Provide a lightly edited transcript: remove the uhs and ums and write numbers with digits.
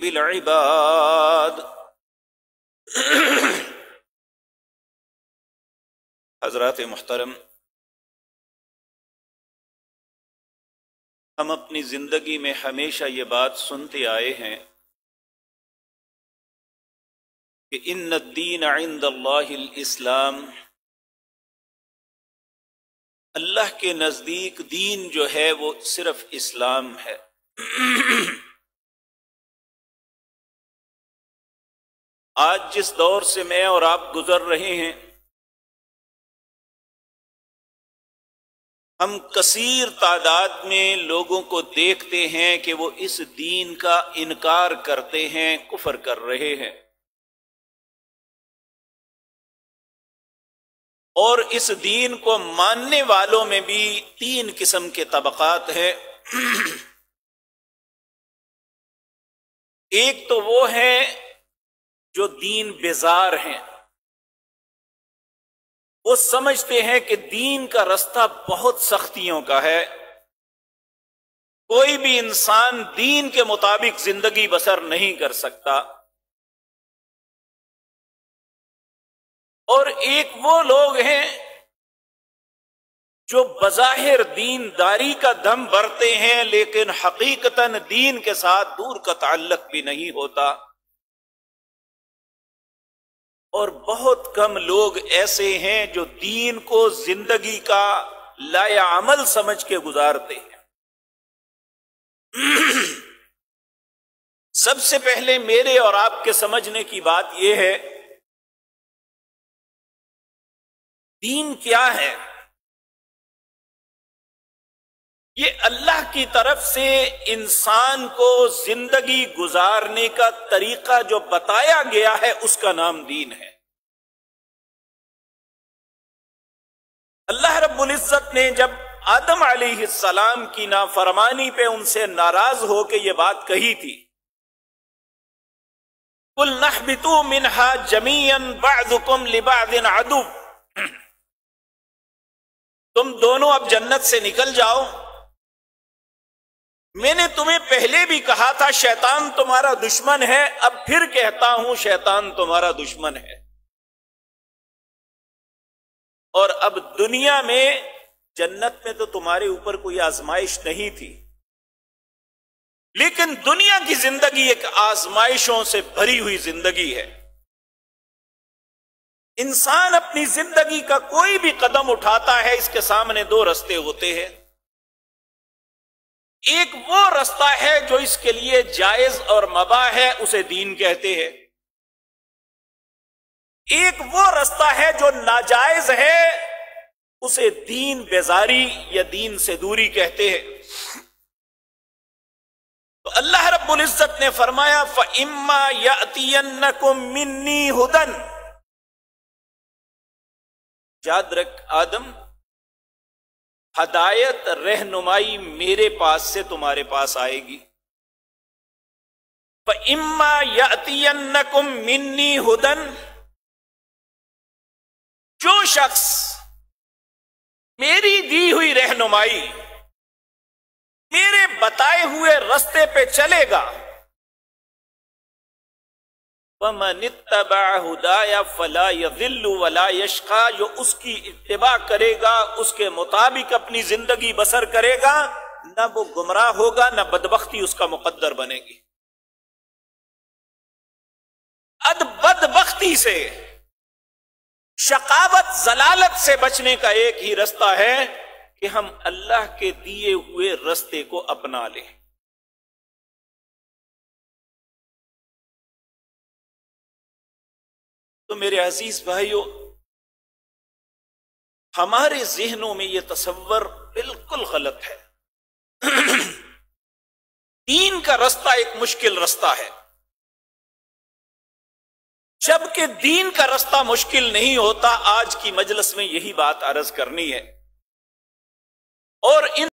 بالعباد۔ حضرات محترم، ہم اپنی زندگی میں ہمیشہ یہ بات سنتے آئے ہیں کہ ان الدین عند اللہ الاسلام، اللہ کے نزدیک دین جو ہے وہ صرف اسلام ہے۔ آج جس دور سے میں اور آپ گزر رہے ہیں، ہم کثیر تعداد میں لوگوں کو دیکھتے ہیں کہ وہ اس دین کا انکار کرتے ہیں، کفر کر رہے ہیں، اور اس دین کو ماننے والوں میں بھی تین قسم کے طبقات ہیں۔ ایک تو وہ ہیں جو دین بیزار ہیں، وہ سمجھتے ہیں کہ دین کا رستہ بہت سختیوں کا ہے، کوئی بھی انسان دین کے مطابق زندگی بسر نہیں کر سکتا۔ اور ایک وہ لوگ ہیں جو بظاہر دینداری کا دم بھرتے ہیں لیکن حقیقتاً دین کے ساتھ دور کا تعلق بھی نہیں ہوتا، اور بہت کم لوگ ایسے ہیں جو دین کو زندگی کا لائے عمل سمجھ کے گزارتے ہیں۔ سب سے پہلے میرے اور آپ کے سمجھنے کی بات یہ ہے، دین کیا ہے؟ یہ اللہ کی طرف سے انسان کو زندگی گزارنے کا طریقہ جو بتایا گیا ہے اس کا نام دین ہے۔ اللہ رب العزت نے جب آدم علیہ السلام کی نافرمانی پہ ان سے ناراض ہو کے یہ بات کہی تھی، قُلْ نَحْبِطُوا مِنْهَا جَمِيعًا بَعْضُكُمْ لِبَعْضٍ عَدُوٌّ، تم دونوں اب جنت سے نکل جاؤ، میں نے تمہیں پہلے بھی کہا تھا شیطان تمہارا دشمن ہے، اب پھر کہتا ہوں شیطان تمہارا دشمن ہے۔ اور اب دنیا میں، جنت میں تو تمہارے اوپر کوئی آزمائش نہیں تھی، لیکن دنیا کی زندگی ایک آزمائشوں سے بھری ہوئی زندگی ہے۔ انسان اپنی زندگی کا کوئی بھی قدم اٹھاتا ہے، اس کے سامنے دو رستے ہوتے ہیں۔ ایک وہ رستہ ہے جو اس کے لیے جائز اور مباح ہے، اسے دین کہتے ہیں۔ ایک وہ رستہ ہے جو ناجائز ہے، اسے دین بیزاری یا دین سے دوری کہتے ہیں۔ تو اللہ رب العزت نے فرمایا فَإِمَّا يَأْتِيَنَّكُم مِّنِّي هُدًى، یاد رکھ آدم، ہدایت رہنمائی میرے پاس سے تمہارے پاس آئے گی۔ فَإِمَّا يَأْتِيَنَّكُم مِّنِّي هُدًى، جو شخص میری دی ہوئی رہنمائی، میرے بتائے ہوئے رستے پہ چلے گا، وَمَنِ اتَّبَعَ هُدَايَ فَلَا يَضِلُّ وَلَا يَشْقَى، جو اس کی اتباع کرے گا، اس کے مطابق اپنی زندگی بسر کرے گا، نہ وہ گمراہ ہوگا نہ بدبختی اس کا مقدر بنے گی۔ بدبختی سے، شقاوت، ضلالت سے بچنے کا ایک ہی رستہ ہے کہ ہم اللہ کے دیے ہوئے رستے کو اپنا لیں۔ تو میرے عزیز بھائیو، ہمارے ذہنوں میں یہ تصور بالکل غلط ہے۔ دین کا رستہ ایک مشکل رستہ ہے، جبکہ دین کا رستہ مشکل نہیں ہوتا۔ آج کی مجلس میں یہی بات عرض کرنی ہے، اور ان